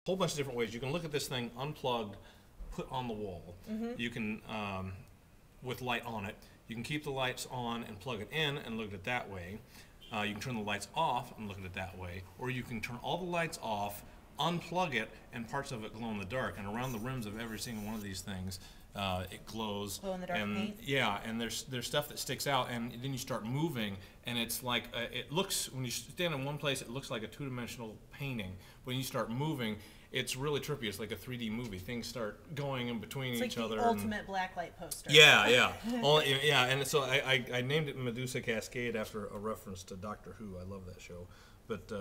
whole bunch of different ways. You can look at this thing unplugged, put on the wall. You can, with light on it, you can keep the lights on and plug it in and look at it that way. You can turn the lights off and look at it that way. Or you can turn all the lights off, unplug it, and parts of it glow in the dark. And around the rims of every single one of these things, it glows. Glow in the dark and paint? yeah, and there's stuff that sticks out, and then you start moving, and it's like it looks, when you stand in one place, it looks like a two-dimensional painting. When you start moving, it's really trippy. It's like a 3D movie. Things start going in between It's each like other. the ultimate blacklight poster. Yeah, yeah. Yeah, and so I named it Medusa Cascade after a reference to Doctor Who. I love that show. But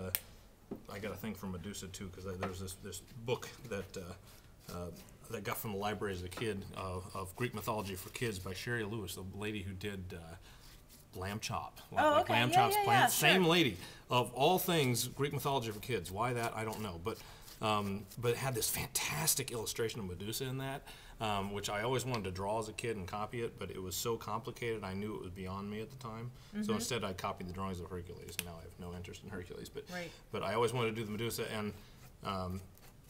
I got a thing for Medusa, too, because there's this book that I got from the library as a kid of Greek mythology for kids by Sherry Lewis, the lady who did Lamb Chop. Oh, okay. Lamb Yeah, Chop's yeah, Planet. yeah, Same sure. lady. Of all things, Greek mythology for kids. Why that, I don't know. But it had this fantastic illustration of Medusa in that, which I always wanted to draw as a kid and copy it, but it was so complicated, I knew it was beyond me at the time. So instead I copied the drawings of Hercules, and now I have no interest in Hercules. But I always wanted to do the Medusa, and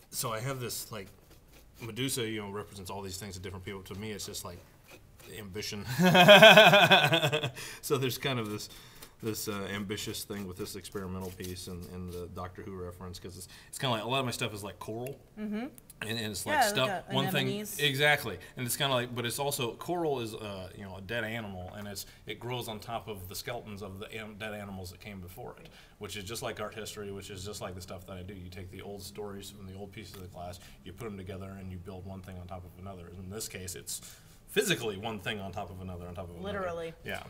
so I have this, like, Medusa, represents all these things to different people. To me, it's just like ambition. So there's kind of this ambitious thing with this experimental piece and the Doctor Who reference, because it's kind of like a lot of my stuff is like coral, and it's like stuff. Like one thing anemones. exactly, and it's kind of like, but it's also coral is a dead animal, and it grows on top of the skeletons of the dead animals that came before it, which is just like art history, which is just like the stuff that I do. You take the old stories from the old pieces of the glass, you put them together, and you build one thing on top of another. In this case, it's physically one thing on top of another on top of another. Literally. Yeah.